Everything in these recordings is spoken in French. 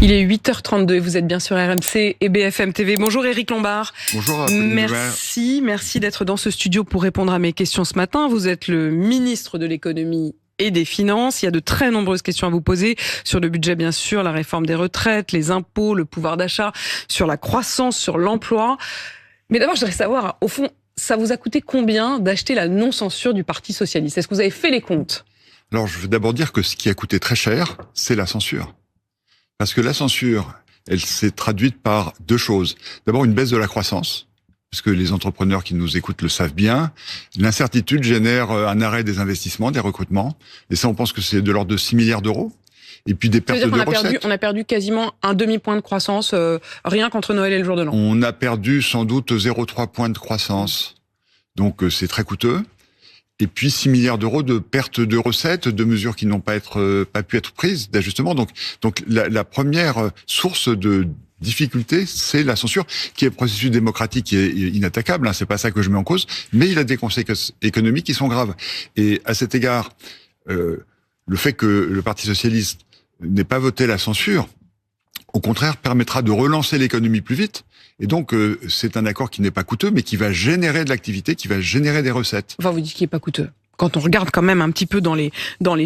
Il est 8h32 et vous êtes bien sur RMC et BFM TV. Bonjour Éric Lombard. Bonjour. Merci d'être dans ce studio pour répondre à mes questions ce matin. Vous êtes le ministre de l'économie et des finances. Il y a de très nombreuses questions à vous poser sur le budget, bien sûr, la réforme des retraites, les impôts, le pouvoir d'achat, sur la croissance, sur l'emploi. Mais d'abord, je voudrais savoir, au fond, ça vous a coûté combien d'acheter la non-censure du Parti socialiste? Est-ce que vous avez fait les comptes? Alors, je veux d'abord dire que ce qui a coûté très cher, c'est la censure. Parce que la censure, elle s'est traduite par deux choses. D'abord, une baisse de la croissance, puisque les entrepreneurs qui nous écoutent le savent bien. L'incertitude génère un arrêt des investissements, des recrutements. Et ça, on pense que c'est de l'ordre de 6 milliards d'euros. Et puis des pertes de recettes. On a perdu quasiment un demi-point de croissance, rien qu'entre Noël et le jour de l'an. On a perdu sans doute 0,3 points de croissance. Donc c'est très coûteux. Et puis 6 milliards d'euros de pertes de recettes, de mesures qui n'ont pas pu être prises, d'ajustement. Donc la première source de difficulté, c'est la censure, qui est un processus démocratique qui est inattaquable. C'est pas ça que je mets en cause, mais il a des conséquences économiques qui sont graves. Et à cet égard, le fait que le Parti socialiste n'ait pas voté la censure, au contraire, permettra de relancer l'économie plus vite. Et donc, c'est un accord qui n'est pas coûteux, mais qui va générer de l'activité, qui va générer des recettes. Enfin, vous dites qu'il n'est pas coûteux. Quand on regarde quand même un petit peu dans les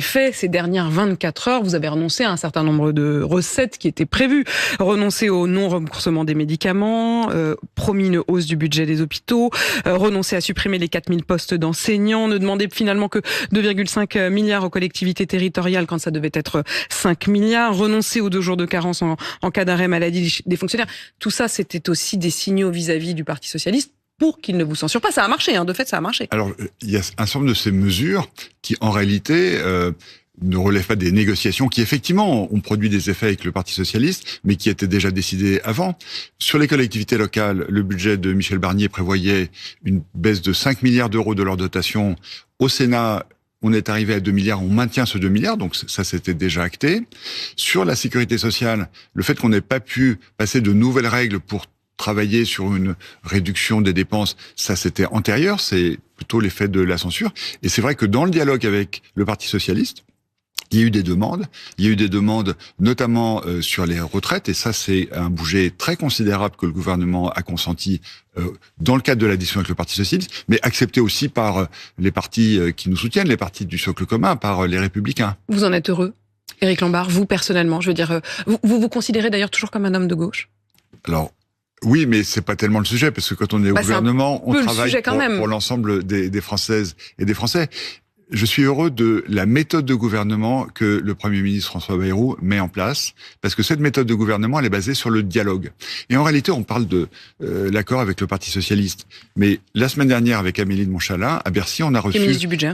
faits, ces dernières 24 heures, vous avez renoncé à un certain nombre de recettes qui étaient prévues. Renoncé au non-remboursement des médicaments, promis une hausse du budget des hôpitaux, renoncé à supprimer les 4000 postes d'enseignants, ne demander finalement que 2,5 milliards aux collectivités territoriales quand ça devait être 5 milliards, renoncer aux 2 jours de carence en cas d'arrêt maladie des fonctionnaires. Tout ça, c'était aussi des signaux vis-à-vis du Parti socialiste pour qu'il ne vous censure pas. Ça a marché, de fait, ça a marché. Alors, il y a un certain nombre de ces mesures qui, en réalité, ne relèvent pas des négociations qui, effectivement, ont produit des effets avec le Parti socialiste, mais qui étaient déjà décidées avant. Sur les collectivités locales, le budget de Michel Barnier prévoyait une baisse de 5 milliards d'euros de leur dotation. Au Sénat, on est arrivé à 2 milliards, on maintient ce 2 milliards, donc ça c'était déjà acté. Sur la sécurité sociale, le fait qu'on n'ait pas pu passer de nouvelles règles pour travailler sur une réduction des dépenses, ça c'était antérieur, c'est plutôt l'effet de la censure. Et c'est vrai que dans le dialogue avec le Parti socialiste, il y a eu des demandes, notamment sur les retraites, et ça c'est un bouger très considérable que le gouvernement a consenti dans le cadre de la discussion avec le Parti socialiste, mais accepté aussi par les partis qui nous soutiennent, les partis du socle commun, par les Républicains. Vous en êtes heureux, Éric Lombard, vous personnellement, je veux dire, vous considérez d'ailleurs toujours comme un homme de gauche? Alors, oui, mais c'est pas tellement le sujet, parce que quand on est au gouvernement, on travaille pour l'ensemble des Françaises et des Français. Je suis heureux de la méthode de gouvernement que le Premier ministre François Bayrou met en place, parce que cette méthode de gouvernement, elle est basée sur le dialogue. Et en réalité, on parle de l'accord avec le Parti socialiste. Mais la semaine dernière, avec Amélie de Montchalin, à Bercy, on a reçu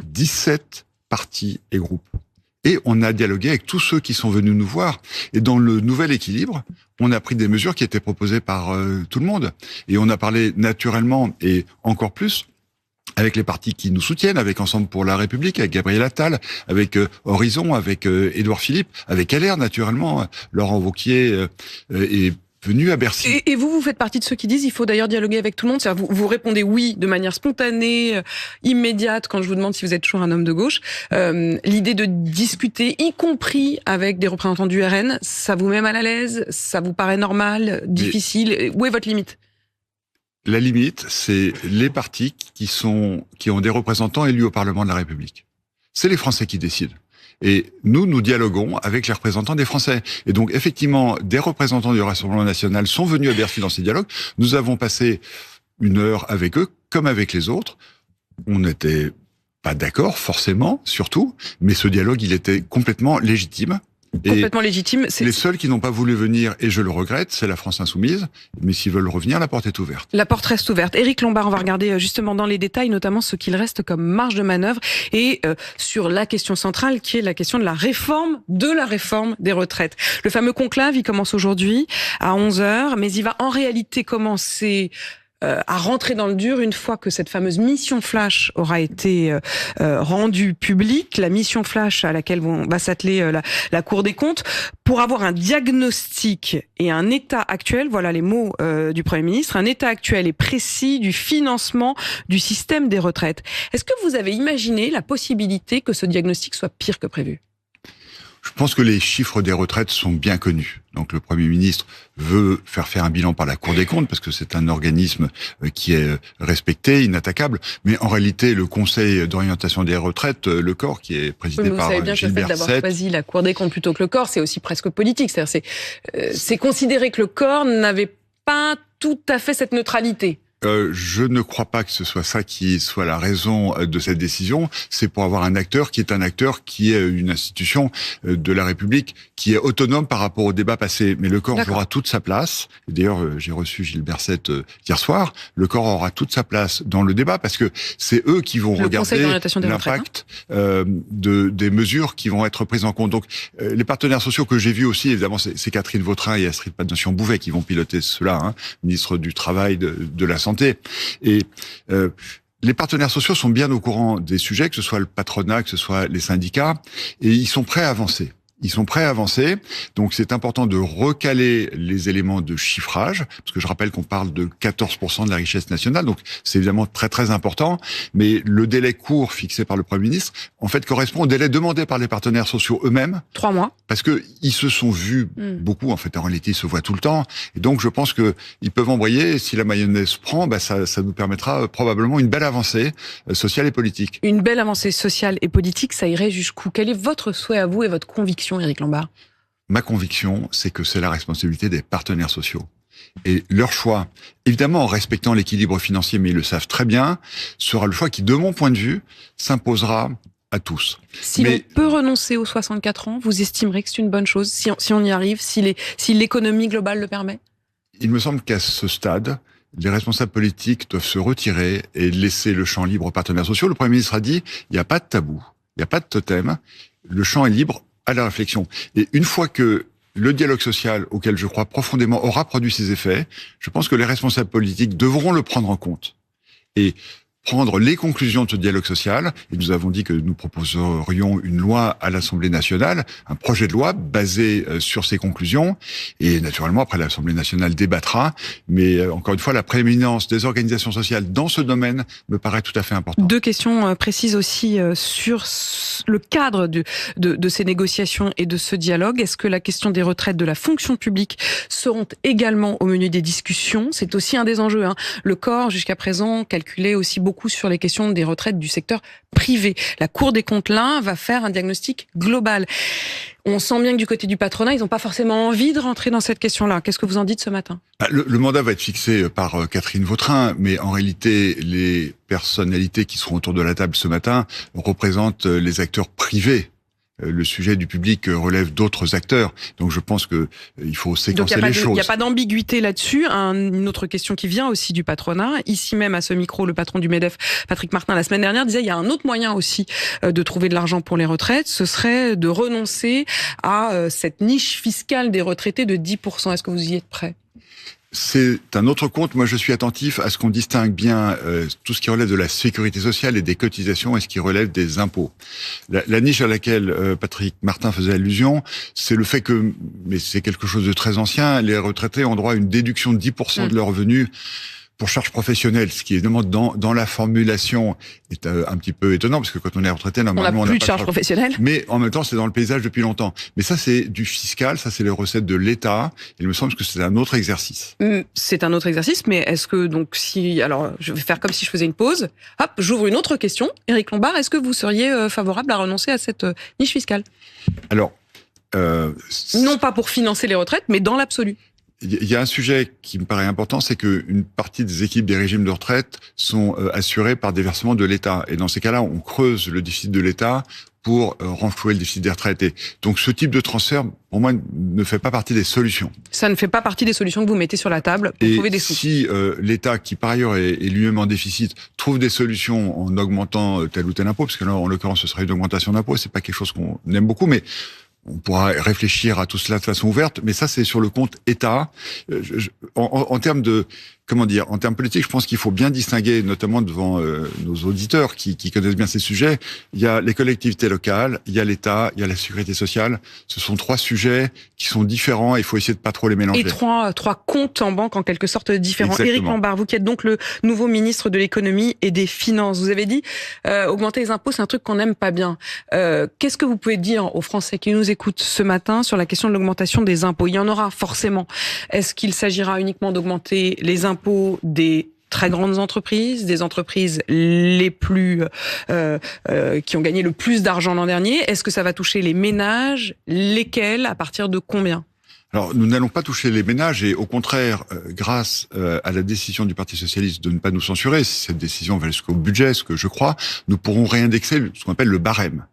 17 partis et groupes. Et on a dialogué avec tous ceux qui sont venus nous voir. Et dans le nouvel équilibre, on a pris des mesures qui étaient proposées par tout le monde. Et on a parlé naturellement, et encore plus, avec les partis qui nous soutiennent, avec Ensemble pour la République, avec Gabriel Attal, avec Horizon, avec Édouard Philippe, avec LR naturellement, Laurent Wauquiez et venu à Bercy. Et vous faites partie de ceux qui disent qu'il faut d'ailleurs dialoguer avec tout le monde. C'est-à-dire vous répondez oui de manière spontanée, immédiate, quand je vous demande si vous êtes toujours un homme de gauche. L'idée de discuter, y compris avec des représentants du RN, ça vous met mal à l'aise? Ça vous paraît normal, difficile? Où est votre limite? La limite, c'est les partis qui ont des représentants élus au Parlement de la République. C'est les Français qui décident. Et nous dialoguons avec les représentants des Français. Et donc, effectivement, des représentants du Rassemblement national sont venus à Bercy dans ces dialogues. Nous avons passé 1 heure avec eux, comme avec les autres. On n'était pas d'accord, forcément, surtout, mais ce dialogue, il était complètement légitime. Complètement légitime. Les seuls qui n'ont pas voulu venir, et je le regrette, c'est la France insoumise. Mais s'ils veulent revenir, la porte est ouverte. La porte reste ouverte. Éric Lombard, on va regarder justement dans les détails, notamment ce qu'il reste comme marge de manœuvre, et sur la question centrale, qui est la question de la réforme des retraites. Le fameux conclave, il commence aujourd'hui à 11h, mais il va en réalité commencer à rentrer dans le dur une fois que cette fameuse mission flash aura été rendue publique, la mission flash à laquelle va s'atteler la Cour des comptes, pour avoir un diagnostic et un état actuel, voilà les mots du Premier ministre, un état actuel et précis du financement du système des retraites. Est-ce que vous avez imaginé la possibilité que ce diagnostic soit pire que prévu ? Je pense que les chiffres des retraites sont bien connus. Donc le Premier ministre veut faire un bilan par la Cour des comptes parce que c'est un organisme qui est respecté, inattaquable. Mais en réalité, le Conseil d'orientation des retraites, le corps qui est présidé par Gilles Berset... Vous savez bien que le fait d'avoir choisi la Cour des comptes plutôt que le corps, c'est aussi presque politique. C'est-à-dire c'est considérer que le corps n'avait pas tout à fait cette neutralité. Je ne crois pas que ce soit ça qui soit la raison de cette décision. C'est pour avoir un acteur qui est une institution de la République qui est autonome par rapport au débat passé. Mais le corps aura toute sa place. D'ailleurs, j'ai reçu Gilles Berset hier soir. Le corps aura toute sa place dans le débat parce que c'est eux qui vont regarder l'impact des mesures qui vont être prises en compte. Donc, les partenaires sociaux que j'ai vus aussi, évidemment, c'est Catherine Vautrin et Astrid Padoan-Bouvet qui vont piloter cela, ministre du Travail, de la Santé. Et les partenaires sociaux sont bien au courant des sujets, que ce soit le patronat, que ce soit les syndicats, et ils sont prêts à avancer. Donc c'est important de recaler les éléments de chiffrage, parce que je rappelle qu'on parle de 14% de la richesse nationale, donc c'est évidemment très très important, mais le délai court fixé par le Premier ministre, en fait, correspond au délai demandé par les partenaires sociaux eux-mêmes. 3 mois. Parce que ils se sont vus beaucoup, en fait, en réalité, ils se voient tout le temps, et donc je pense que ils peuvent envoyer, et si la mayonnaise prend, ça nous permettra probablement une belle avancée sociale et politique. Une belle avancée sociale et politique, ça irait jusqu'où? Quel est votre souhait à vous et votre conviction, Éric Lombard? Ma conviction, c'est que c'est la responsabilité des partenaires sociaux. Et leur choix, évidemment en respectant l'équilibre financier, mais ils le savent très bien, sera le choix qui, de mon point de vue, s'imposera à tous. Si on peut renoncer aux 64 ans, vous estimerez que c'est une bonne chose, si on y arrive, si l'économie globale le permet? Il me semble qu'à ce stade, les responsables politiques doivent se retirer et laisser le champ libre aux partenaires sociaux. Le Premier ministre a dit, il n'y a pas de tabou, il n'y a pas de totem, le champ est libre à la réflexion. Et une fois que le dialogue social, auquel je crois profondément, aura produit ses effets, je pense que les responsables politiques devront le prendre en compte et prendre les conclusions de ce dialogue social. Et nous avons dit que nous proposerions une loi à l'Assemblée nationale, un projet de loi basé sur ces conclusions. Et naturellement, après, l'Assemblée nationale débattra. Mais encore une fois, la prééminence des organisations sociales dans ce domaine me paraît tout à fait importante. 2 questions précises aussi sur le cadre de ces négociations et de ce dialogue. Est-ce que la question des retraites de la fonction publique seront également au menu des discussions? C'est aussi un des enjeux. Le corps, jusqu'à présent, calculait aussi beaucoup sur les questions des retraites du secteur privé. La Cour des comptes, là, va faire un diagnostic global. On sent bien que du côté du patronat, ils n'ont pas forcément envie de rentrer dans cette question-là. Qu'est-ce que vous en dites ce matin? Le mandat va être fixé par Catherine Vautrin, mais en réalité, les personnalités qui seront autour de la table ce matin représentent les acteurs privés. Le sujet du public relève d'autres acteurs. Donc je pense que il faut séquencer les choses. Il n'y a pas d'ambiguïté là-dessus. Une autre question qui vient aussi du patronat. Ici même à ce micro, le patron du MEDEF, Patrick Martin, la semaine dernière, disait il y a un autre moyen aussi de trouver de l'argent pour les retraites. Ce serait de renoncer à cette niche fiscale des retraités de 10%. Est-ce que vous y êtes prêt? C'est un autre compte. Moi, je suis attentif à ce qu'on distingue bien tout ce qui relève de la sécurité sociale et des cotisations et ce qui relève des impôts. La niche à laquelle Patrick Martin faisait allusion, c'est le fait que, mais c'est quelque chose de très ancien, les retraités ont droit à une déduction de 10% de leurs revenus pour charges professionnelles, ce qui évidemment dans la formulation est un petit peu étonnant, parce que quand on est retraité, normalement on n'a plus de charges professionnelles. Mais en même temps, c'est dans le paysage depuis longtemps. Mais ça, c'est du fiscal, ça c'est les recettes de l'État. Il me semble que c'est un autre exercice. C'est un autre exercice, mais est-ce que donc alors je vais faire comme si je faisais une pause. Hop, j'ouvre une autre question. Éric Lombard, est-ce que vous seriez favorable à renoncer à cette niche fiscale? Alors, non pas pour financer les retraites, mais dans l'absolu. Il y a un sujet qui me paraît important, c'est qu'une partie des équipes des régimes de retraite sont assurées par des versements de l'État. Et dans ces cas-là, on creuse le déficit de l'État pour renflouer le déficit des retraites. Et donc ce type de transfert, pour moi, ne fait pas partie des solutions. Ça ne fait pas partie des solutions que vous mettez sur la table pour trouver des sous. Et si l'État, qui par ailleurs est lui-même en déficit, trouve des solutions en augmentant tel ou tel impôt, parce que là, en l'occurrence, ce serait une augmentation d'impôt, c'est pas quelque chose qu'on aime beaucoup, mais on pourra réfléchir à tout cela de façon ouverte, mais ça, c'est sur le compte État. En termes de comment dire, en termes politiques, je pense qu'il faut bien distinguer, notamment devant nos auditeurs qui connaissent bien ces sujets. Il y a les collectivités locales, il y a l'État, il y a la sécurité sociale. Ce sont 3 sujets qui sont différents. Il faut essayer de pas trop les mélanger. Et trois comptes en banque en quelque sorte différents. Exactement. Éric Lombard, vous qui êtes donc le nouveau ministre de l'économie et des finances, vous avez dit augmenter les impôts, c'est un truc qu'on n'aime pas bien. Qu'est-ce que vous pouvez dire aux Français qui nous écoutent ce matin sur la question de l'augmentation des impôts? Il y en aura forcément. Est-ce qu'il s'agira uniquement d'augmenter les impôts des très grandes entreprises, des entreprises les plus qui ont gagné le plus d'argent l'an dernier? Est-ce que ça va toucher les ménages? Lesquels? À partir de combien? Alors, nous n'allons pas toucher les ménages et au contraire, grâce à la décision du Parti socialiste de ne pas nous censurer, si cette décision va jusqu'au budget, ce que je crois, nous pourrons réindexer ce qu'on appelle le barème.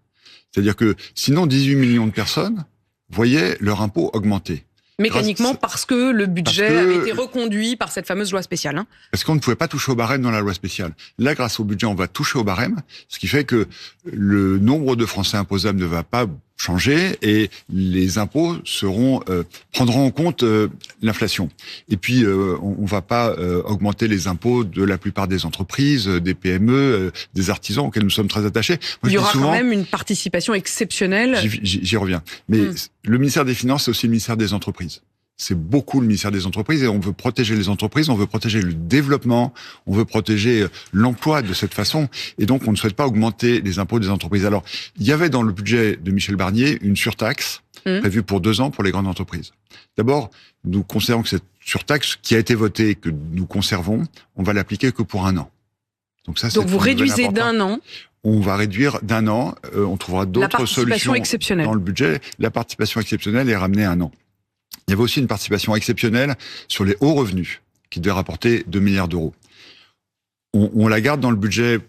C'est-à-dire que sinon, 18 millions de personnes voyaient leur impôt augmenter. Mécaniquement, parce que le budget avait été reconduit par cette fameuse loi spéciale. Hein. Parce qu'on ne pouvait pas toucher au barème dans la loi spéciale. Là, grâce au budget, on va toucher au barème, ce qui fait que le nombre de Français imposables ne va pas changer et les impôts prendront en compte l'inflation. Et puis, on va pas augmenter les impôts de la plupart des entreprises, des PME, des artisans auxquels nous sommes très attachés. Moi, il y aura quand même une participation exceptionnelle. J'y reviens. Mais le ministère des Finances, c'est aussi le ministère des Entreprises. C'est beaucoup le ministère des Entreprises et on veut protéger les entreprises, on veut protéger le développement, on veut protéger l'emploi de cette façon. Et donc, on ne souhaite pas augmenter les impôts des entreprises. Alors, il y avait dans le budget de Michel Barnier une surtaxe prévue pour 2 ans pour les grandes entreprises. D'abord, nous considérons que cette surtaxe qui a été votée et que nous conservons, on va l'appliquer que pour 1 an. Donc ça, donc vous réduisez d'1 an. On va réduire d'1 an. On trouvera d'autres solutions dans le budget. La participation exceptionnelle est ramenée à 1 an. Il y avait aussi une participation exceptionnelle sur les hauts revenus, qui devait rapporter 2 milliards d'euros. On la garde dans le budget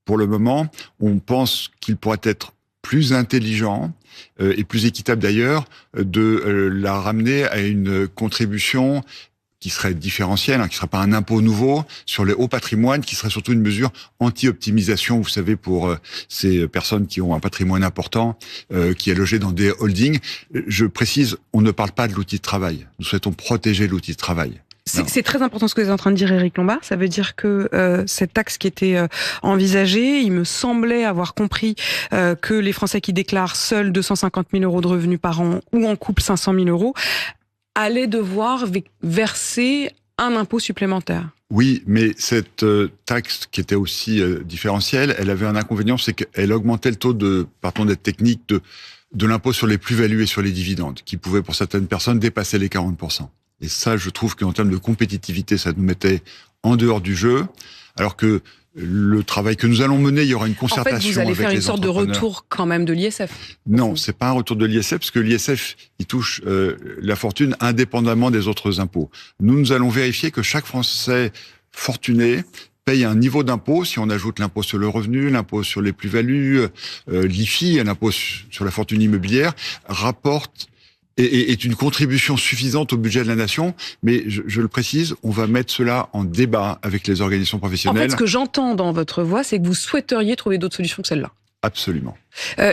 pour le moment. On pense qu'il pourrait être plus intelligent et plus équitable d'ailleurs de la ramener à une contribution qui serait différentielle, qui ne serait pas un impôt nouveau sur les hauts patrimoines, qui serait surtout une mesure anti-optimisation, vous savez, pour ces personnes qui ont un patrimoine important, qui est logé dans des holdings. Je précise, on ne parle pas de l'outil de travail. Nous souhaitons protéger l'outil de travail. C'est très important ce que vous êtes en train de dire, Éric Lombard. Ça veut dire que cette taxe qui était envisagée, il me semblait avoir compris que les Français qui déclarent seuls 250 000 euros de revenus par an ou en couple 500 000 euros allaient devoir verser un impôt supplémentaire. Oui, mais cette taxe qui était aussi différentielle, elle avait un inconvénient, c'est qu'elle augmentait le taux partons d'être technique, de l'impôt sur les plus-values et sur les dividendes, qui pouvait pour certaines personnes dépasser les 40%. Et ça, je trouve qu'en termes de compétitivité, ça nous mettait en dehors du jeu, alors que le travail que nous allons mener, il y aura une concertation avec les entrepreneurs. En fait, vous allez faire une sorte de retour quand même de l'ISF. Non, c'est pas un retour de l'ISF, parce que l'ISF, il touche la fortune indépendamment des autres impôts. Nous allons vérifier que chaque Français fortuné paye un niveau d'impôt, si on ajoute l'impôt sur le revenu, l'impôt sur les plus-values, l'IFI, l'impôt sur la fortune immobilière, rapporte et est une contribution suffisante au budget de la nation, mais je le précise, on va mettre cela en débat avec les organisations professionnelles. En fait, ce que j'entends dans votre voix, c'est que vous souhaiteriez trouver d'autres solutions que celle-là. Absolument.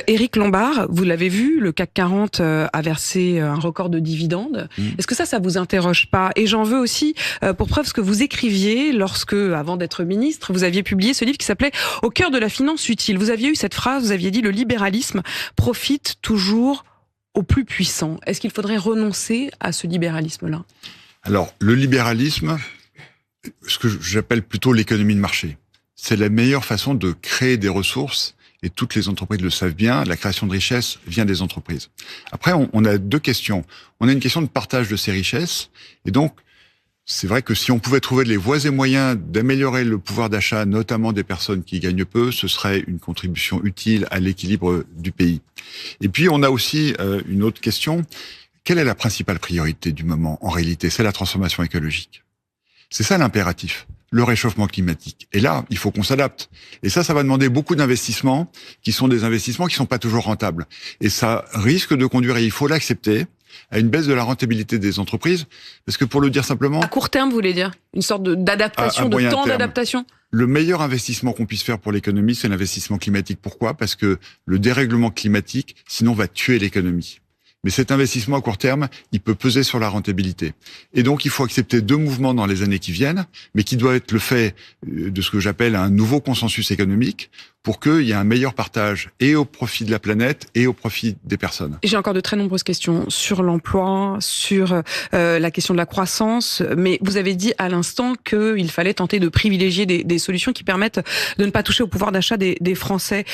Éric Lombard, vous l'avez vu, le CAC 40 a versé un record de dividendes. Est-ce que ça vous interroge pas? Et j'en veux aussi pour preuve ce que vous écriviez lorsque, avant d'être ministre, vous aviez publié ce livre qui s'appelait « Au cœur de la finance utile ». Vous aviez eu cette phrase, vous aviez dit « Le libéralisme profite toujours aux plus puissants ». Est-ce qu'il faudrait renoncer à ce libéralisme-là? Alors, le libéralisme, ce que j'appelle plutôt l'économie de marché, c'est la meilleure façon de créer des ressources. Et toutes les entreprises le savent bien, la création de richesses vient des entreprises. Après, on a 2 questions. On a une question de partage de ces richesses. Et donc, c'est vrai que si on pouvait trouver les voies et moyens d'améliorer le pouvoir d'achat, notamment des personnes qui gagnent peu, ce serait une contribution utile à l'équilibre du pays. Et puis, on a aussi une autre question. Quelle est la principale priorité du moment? En réalité, c'est la transformation écologique. C'est ça l'impératif. Le réchauffement climatique. Et là, il faut qu'on s'adapte. Et ça va demander beaucoup d'investissements, qui sont des investissements qui sont pas toujours rentables. Et ça risque de conduire, et il faut l'accepter, à une baisse de la rentabilité des entreprises. Parce que pour le dire simplement... À court terme, vous voulez dire? Une sorte d'adaptation, de temps d'adaptation? Le meilleur investissement qu'on puisse faire pour l'économie, c'est l'investissement climatique. Pourquoi? Parce que le dérèglement climatique, sinon, va tuer l'économie. Mais cet investissement à court terme, il peut peser sur la rentabilité. Et donc, il faut accepter 2 mouvements dans les années qui viennent, mais qui doivent être le fait de ce que j'appelle un nouveau consensus économique pour qu'il y ait un meilleur partage et au profit de la planète et au profit des personnes. J'ai encore de très nombreuses questions sur l'emploi, sur la question de la croissance, mais vous avez dit à l'instant qu'il fallait tenter de privilégier des solutions qui permettent de ne pas toucher au pouvoir d'achat des Français.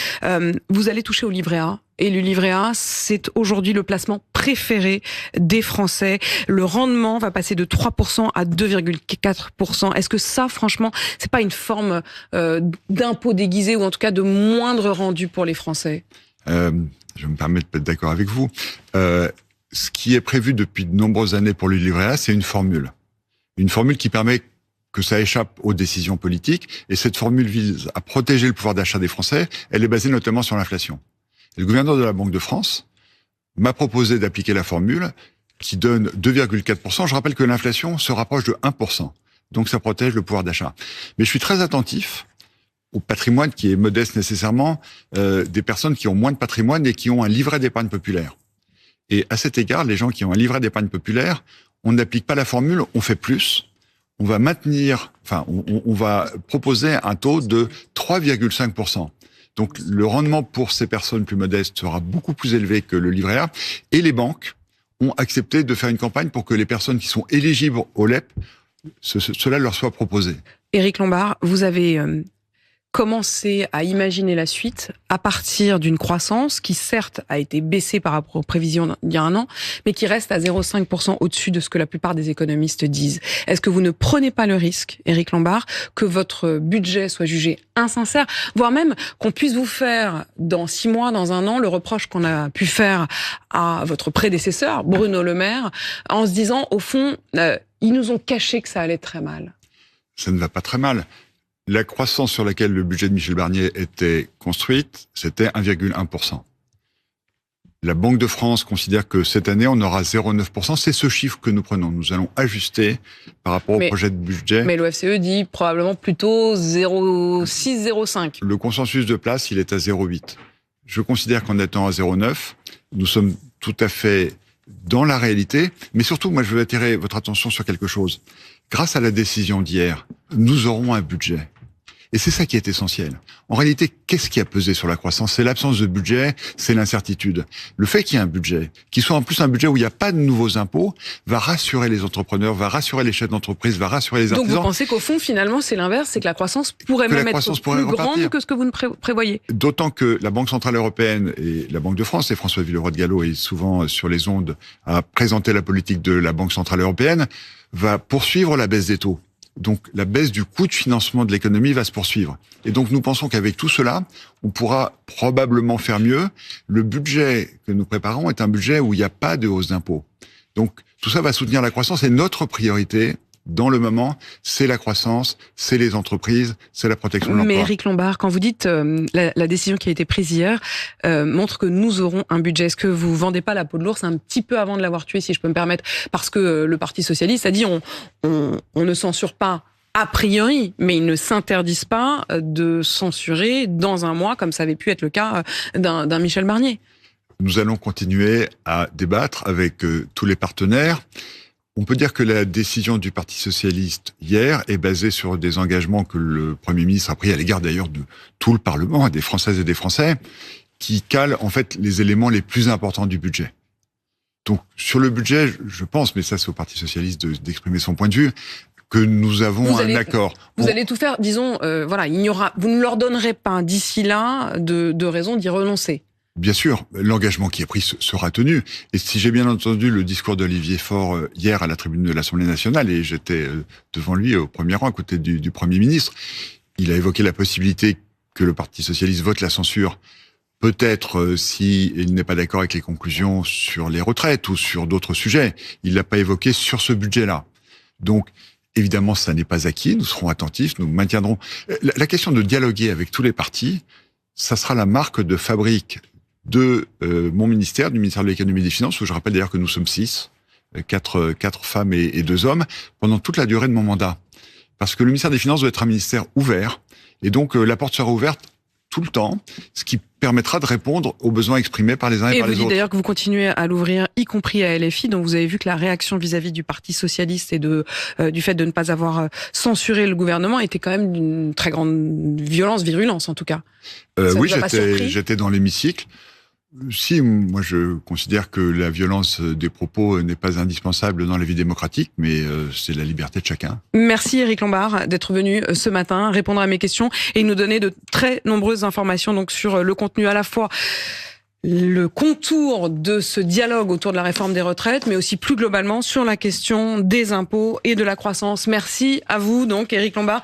Vous allez toucher au livret A. Et le livret A, c'est aujourd'hui le placement préféré des Français. Le rendement va passer de 3% à 2,4%. Est-ce que ça, franchement, c'est pas une forme d'impôt déguisé ou en tout cas de moindre rendu pour les Français? Je me permets de pas être d'accord avec vous. Ce qui est prévu depuis de nombreuses années pour le livret A, c'est une formule. Une formule qui permet que ça échappe aux décisions politiques. Et cette formule vise à protéger le pouvoir d'achat des Français. Elle est basée notamment sur l'inflation. Et le gouverneur de la Banque de France m'a proposé d'appliquer la formule qui donne 2,4%. Je rappelle que l'inflation se rapproche de 1%. Donc ça protège le pouvoir d'achat. Mais je suis très attentif au patrimoine qui est modeste nécessairement, des personnes qui ont moins de patrimoine et qui ont un livret d'épargne populaire. Et à cet égard, les gens qui ont un livret d'épargne populaire, on n'applique pas la formule, on fait plus. On va maintenir, on va proposer un taux de 3,5%. Donc, le rendement pour ces personnes plus modestes sera beaucoup plus élevé que le livret A. Et les banques ont accepté de faire une campagne pour que les personnes qui sont éligibles au LEP, cela leur soit proposé. Éric Lombard, vous avez commencé à imaginer la suite à partir d'une croissance qui certes a été baissée par rapport aux prévisions d'il y a un an, mais qui reste à 0,5% au-dessus de ce que la plupart des économistes disent. Est-ce que vous ne prenez pas le risque, Éric Lombard, que votre budget soit jugé insincère, voire même qu'on puisse vous faire dans 6 mois, dans 1 an, le reproche qu'on a pu faire à votre prédécesseur, Bruno Le Maire, en se disant, au fond, ils nous ont caché que ça allait très mal? Ça ne va pas très mal. La croissance sur laquelle le budget de Michel Barnier était construite, c'était 1,1%. La Banque de France considère que cette année, on aura 0,9%. C'est ce chiffre que nous prenons. Nous allons ajuster par rapport au projet de budget. Mais l'OFCE dit probablement plutôt 0,6, 0,5. Le consensus de place, il est à 0,8. Je considère qu'en étant à 0,9, nous sommes tout à fait dans la réalité. Mais surtout, moi, je veux attirer votre attention sur quelque chose. Grâce à la décision d'hier, nous aurons un budget. Et c'est ça qui est essentiel. En réalité, qu'est-ce qui a pesé sur la croissance? C'est l'absence de budget, c'est l'incertitude. Le fait qu'il y ait un budget, qu'il soit en plus un budget où il n'y a pas de nouveaux impôts, va rassurer les entrepreneurs, va rassurer les chefs d'entreprise, va rassurer les artisans. Donc vous pensez qu'au fond, finalement, c'est l'inverse, c'est que la croissance pourrait même être plus grande que ce que vous ne prévoyez? D'autant que la Banque Centrale Européenne et la Banque de France, et François Villeroy de Galhau est souvent sur les ondes à présenter la politique de la Banque Centrale Européenne, va poursuivre la baisse des taux. Donc la baisse du coût de financement de l'économie va se poursuivre. Et donc nous pensons qu'avec tout cela, on pourra probablement faire mieux. Le budget que nous préparons est un budget où il n'y a pas de hausse d'impôts. Donc tout ça va soutenir la croissance et notre priorité dans le moment, c'est la croissance, c'est les entreprises, c'est la protection de l'emploi. Mais Éric Lombard, quand vous dites la décision qui a été prise hier montre que nous aurons un budget, est-ce que vous vendez pas la peau de l'ours un petit peu avant de l'avoir tué, si je peux me permettre? Parce que le Parti socialiste a dit on ne censure pas a priori, mais ils ne s'interdisent pas de censurer dans 1 mois, comme ça avait pu être le cas d'un Michel Barnier. Nous allons continuer à débattre avec tous les partenaires. On peut dire que la décision du Parti socialiste hier est basée sur des engagements que le Premier ministre a pris à l'égard d'ailleurs de tout le Parlement, des Françaises et des Français, qui calent en fait les éléments les plus importants du budget. Donc sur le budget, je pense, mais ça c'est au Parti socialiste d'exprimer son point de vue, que nous avons un accord. Vous allez tout faire, disons, voilà, vous ne leur donnerez pas d'ici là de raison d'y renoncer. Bien sûr, l'engagement qui est pris sera tenu. Et si j'ai bien entendu le discours d'Olivier Faure hier à la tribune de l'Assemblée nationale, et j'étais devant lui au premier rang à côté du Premier ministre, il a évoqué la possibilité que le Parti socialiste vote la censure, peut-être s'il n'est pas d'accord avec les conclusions sur les retraites ou sur d'autres sujets. Il l'a pas évoqué sur ce budget-là. Donc, évidemment, ça n'est pas acquis, nous serons attentifs, nous maintiendrons... La question de dialoguer avec tous les partis, ça sera la marque de fabrique de mon ministère, du ministère de l'économie et des finances, où je rappelle d'ailleurs que nous sommes 6, 4 femmes et 2 hommes, pendant toute la durée de mon mandat. Parce que le ministère des Finances doit être un ministère ouvert, et donc la porte sera ouverte tout le temps, ce qui permettra de répondre aux besoins exprimés par les uns et par les autres. Et vous dites d'ailleurs que vous continuez à l'ouvrir, y compris à LFI, dont vous avez vu que la réaction vis-à-vis du Parti socialiste et du fait de ne pas avoir censuré le gouvernement était quand même d'une très grande violence, virulence en tout cas. Oui, j'étais dans l'hémicycle. Si, moi je considère que la violence des propos n'est pas indispensable dans la vie démocratique, mais c'est la liberté de chacun. Merci Éric Lombard d'être venu ce matin répondre à mes questions et nous donner de très nombreuses informations donc sur le contenu à la fois le contour de ce dialogue autour de la réforme des retraites, mais aussi plus globalement sur la question des impôts et de la croissance. Merci à vous donc Éric Lombard.